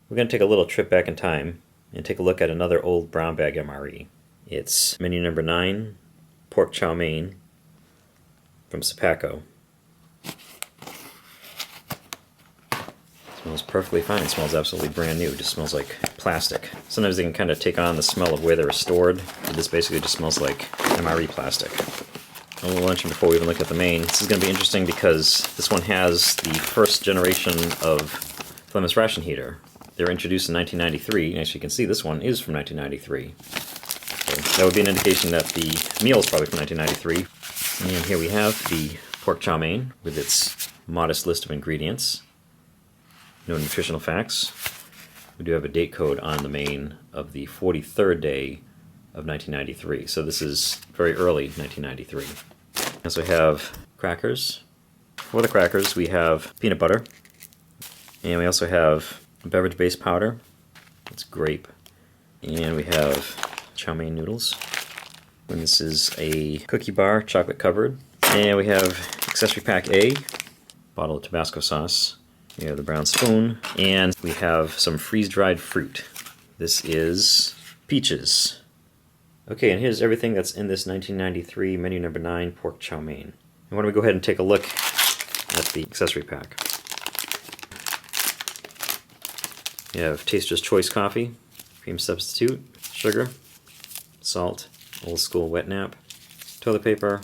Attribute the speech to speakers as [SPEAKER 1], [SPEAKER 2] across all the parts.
[SPEAKER 1] We're going to take a little trip back in time and take a look at another old brown bag MRE. It's menu number 9, pork chow mein from Sapaco. Smells perfectly fine. It smells absolutely brand new. It just smells like plastic. Sometimes they can kind of take on the smell of where they were stored. But this basically just smells like MRE plastic. And we'll mention before we even look at the main, this is going to be interesting because this one has the first generation of flameless ration heater. They were introduced in 1993, and as you can see, this one is from 1993. So that would be an indication that the meal is probably from 1993. And here we have the pork chow mein with its modest list of ingredients. No nutritional facts. We do have a date code on the main of the 43rd day of 1993. So this is very early 1993. We also have crackers. For the crackers, we have peanut butter. And we also have beverage base powder. It's grape. And we have chow mein noodles. And this is a cookie bar, chocolate covered. And we have accessory pack A, bottle of Tabasco sauce. We have the brown spoon, and we have some freeze-dried fruit. This is peaches. Okay, and here's everything that's in this 1993 menu number 9 pork chow mein. And why don't we go ahead and take a look at the accessory pack. You have Taster's Choice coffee, cream substitute, sugar, salt, old school wet nap, toilet paper,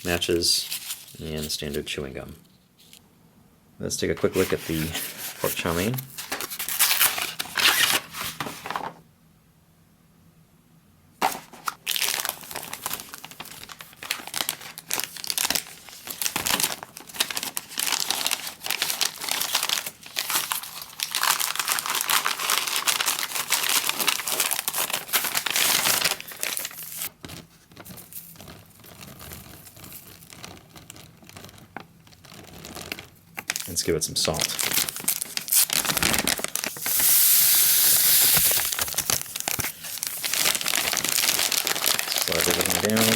[SPEAKER 1] matches, and standard chewing gum. Let's take a quick look at the pork chow mein. Let's give it some salt. Slide everything down,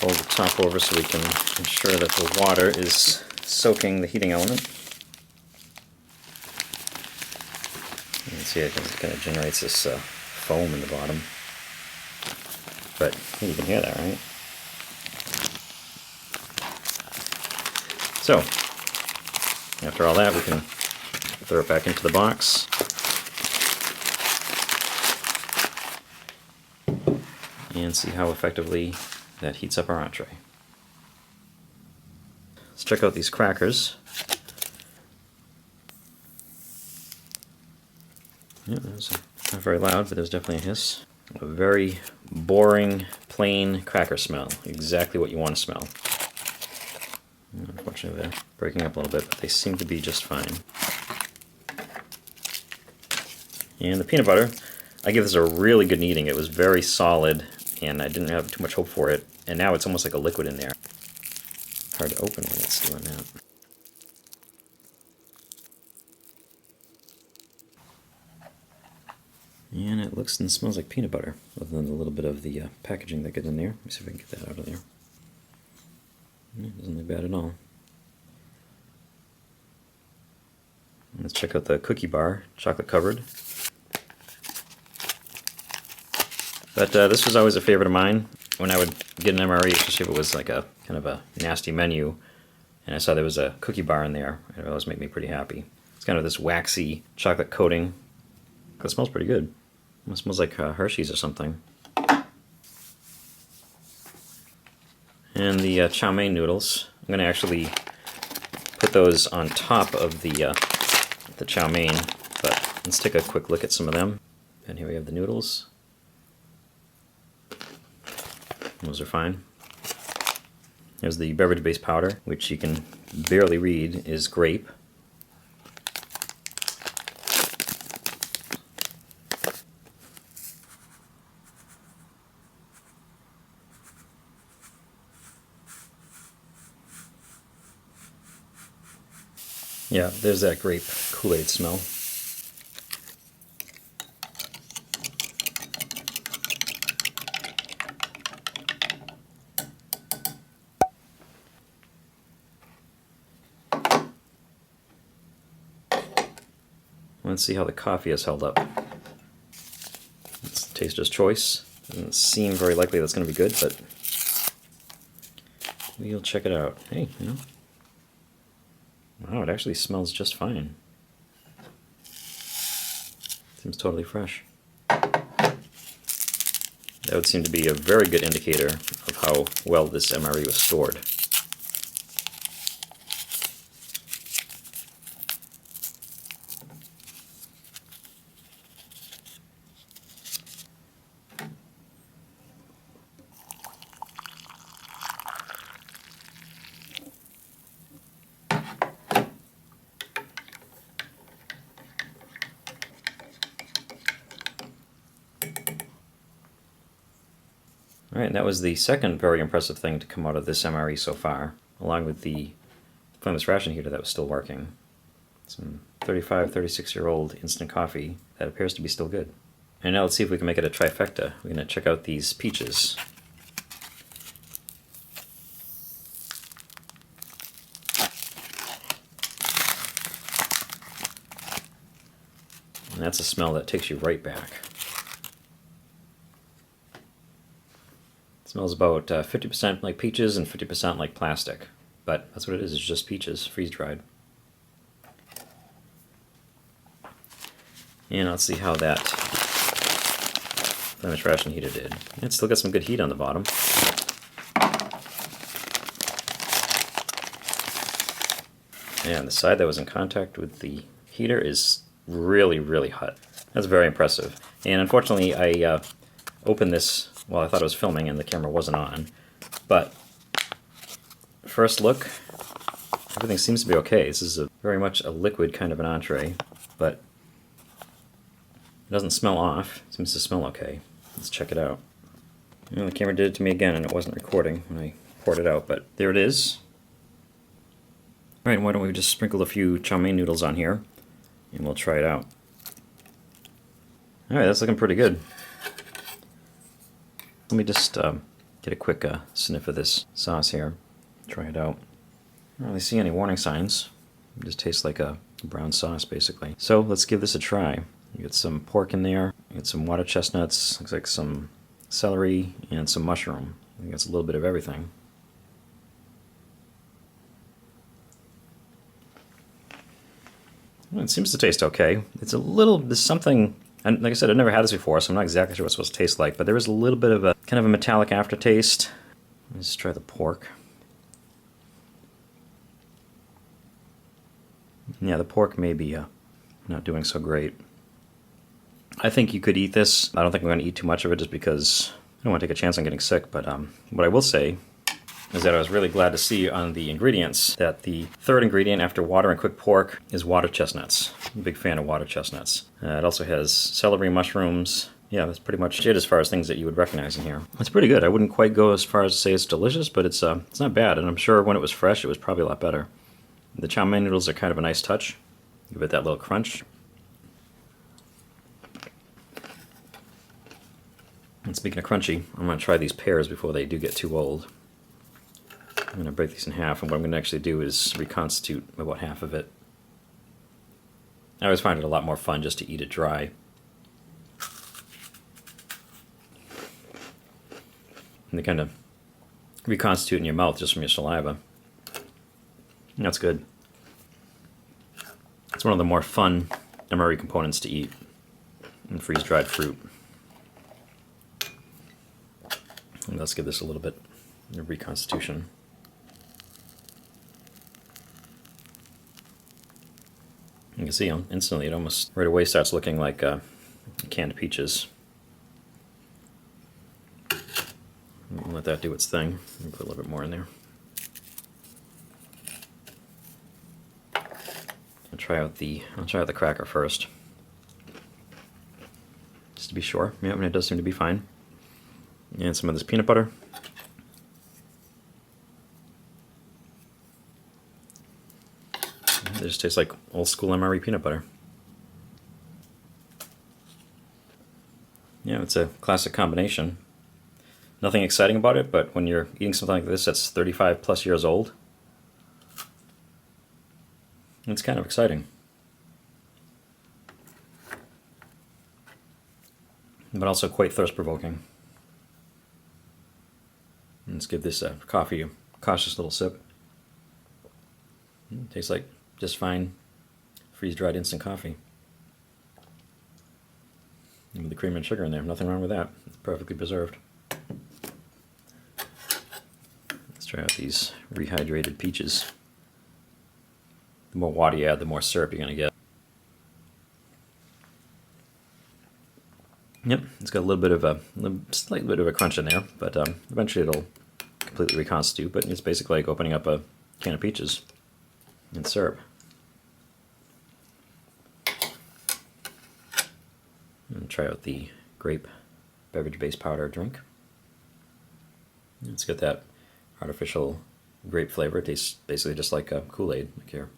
[SPEAKER 1] fold the top over so we can ensure that the water is soaking the heating element. You can see it kind of generates this foam in the bottom. But you can hear that, right? So, after all that, we can throw it back into the box. And see how effectively that heats up our entree. Let's check out these crackers. Yeah, that's not very loud, but there's definitely a hiss. A very boring, plain cracker smell. Exactly what you want to smell. Unfortunately, they're breaking up a little bit, but they seem to be just fine. And the peanut butter, I give this a really good kneading. It was very solid, and I didn't have too much hope for it. And now it's almost like a liquid in there. Hard to open when it's doing that. And it looks and smells like peanut butter, other than a little bit of the packaging that gets in there. Let me see if I can get that out of there. It doesn't look bad at all. Let's check out the cookie bar, chocolate covered. But this was always a favorite of mine. When I would get an MRE, especially if it was like a kind of a nasty menu, and I saw there was a cookie bar in there, it would always make me pretty happy. It's kind of this waxy chocolate coating. It smells pretty good. It smells like Hershey's or something. And the chow mein noodles, I'm going to actually put those on top of the chow mein, but let's take a quick look at some of them. And here we have the noodles. Those are fine. There's the beverage base powder, which you can barely read is grape. Yeah, there's that grape Kool-Aid smell. Let's see how the coffee has held up. It's taster's choice. Doesn't seem very likely that's going to be good, but we'll check it out. Hey, you know, wow, it actually smells just fine. Seems totally fresh. That would seem to be a very good indicator of how well this MRE was stored. Alright, and that was the second very impressive thing to come out of this MRE so far, along with the flameless ration heater that was still working. Some 35, 36-year-old instant coffee that appears to be still good. And now let's see if we can make it a trifecta. We're going to check out these peaches. And that's a smell that takes you right back. It smells about 50% like peaches and 50% like plastic. But that's what it is, it's just peaches, freeze-dried. And let's see how that flameless ration heater did. It's still got some good heat on the bottom. And the side that was in contact with the heater is really, really hot. That's very impressive. And unfortunately, I opened this while I thought it was filming and the camera wasn't on. But first look, everything seems to be okay. This is very much a liquid kind of an entree, but it doesn't smell off. It seems to smell okay. Let's check it out. You know, the camera did it to me again and it wasn't recording when I poured it out, but there it is. Alright, why don't we just sprinkle a few chow mein noodles on here and we'll try it out. Alright, that's looking pretty good. Let me just get a quick sniff of this sauce here. Try it out. I don't really see any warning signs. It just tastes like a brown sauce, basically. So let's give this a try. You get some pork in there, you get some water chestnuts, looks like some celery, and some mushroom. I think that's a little bit of everything. Well, it seems to taste okay. It's a little, there's something, and like I said, I've never had this before, so I'm not exactly sure what it's supposed to taste like, but there is a little bit of a kind of a metallic aftertaste. Let's try the pork. Yeah, the pork may be not doing so great. I think you could eat this. I don't think I'm going to eat too much of it just because I don't want to take a chance on getting sick, but what I will say is that I was really glad to see on the ingredients that the third ingredient after water and cooked pork is water chestnuts. I'm a big fan of water chestnuts. It also has celery, mushrooms. Yeah, that's pretty much it as far as things that you would recognize in here. It's pretty good. I wouldn't quite go as far as to say it's delicious, but it's not bad, and I'm sure when it was fresh it was probably a lot better. The chow mein noodles are kind of a nice touch. Give it that little crunch. And speaking of crunchy, I'm going to try these pears before they do get too old. I'm going to break these in half, and what I'm going to actually do is reconstitute about half of it. I always find it a lot more fun just to eat it dry. And they kind of reconstitute in your mouth just from your saliva. And that's good. It's one of the more fun MRE components to eat, and freeze-dried fruit. And let's give this a little bit of reconstitution. You can see instantly it almost right away starts looking like canned peaches. We'll let that do its thing. Put a little bit more in there. I'll try out the cracker first, just to be sure. Yeah, and it does seem to be fine. And some of this peanut butter. It just tastes like old school MRE peanut butter. Yeah, it's a classic combination. Nothing exciting about it, but when you're eating something like this that's 35 plus years old, it's kind of exciting. but also quite thirst-provoking. Let's give this coffee a cautious little sip. Tastes like just fine freeze-dried instant coffee. And with the cream and sugar in there, nothing wrong with that. It's perfectly preserved. Let's try out these rehydrated peaches. The more water you add, the more syrup you're going to get. Yep, it's got a little bit of a slight bit of a crunch in there, but eventually it'll completely reconstitute. But it's basically like opening up a can of peaches and syrup. And try out the grape beverage-based powder drink. It's got that artificial grape flavor. It tastes basically just like a Kool-Aid, like you're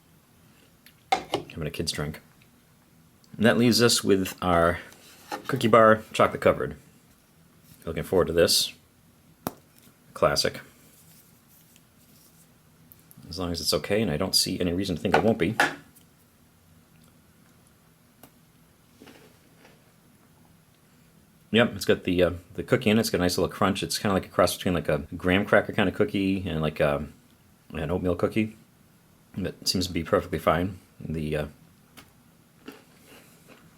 [SPEAKER 1] having a kid's drink. And that leaves us with our cookie bar, chocolate covered. Looking forward to this. Classic. As long as it's okay, and I don't see any reason to think it won't be. Yep, it's got the cookie in it. It's got a nice little crunch. It's kind of like a cross between like a graham cracker kind of cookie and like an oatmeal cookie. That seems to be perfectly fine. The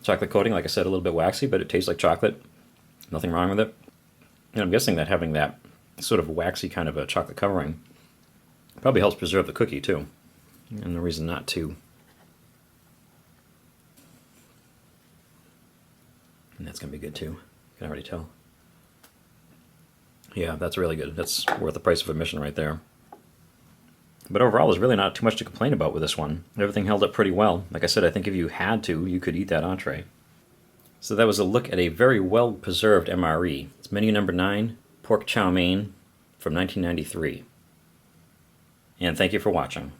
[SPEAKER 1] chocolate coating, like I said, a little bit waxy, but it tastes like chocolate. Nothing wrong with it. And I'm guessing that having that sort of waxy kind of a chocolate covering probably helps preserve the cookie too. And no reason not to. And that's going to be good too. I can already tell. Yeah, that's really good. That's worth the price of admission right there. But overall, there's really not too much to complain about with this one. Everything held up pretty well. Like I said, I think if you had to, you could eat that entree. So that was a look at a very well-preserved MRE. It's Menu No. 9, pork chow mein from 1993. And thank you for watching.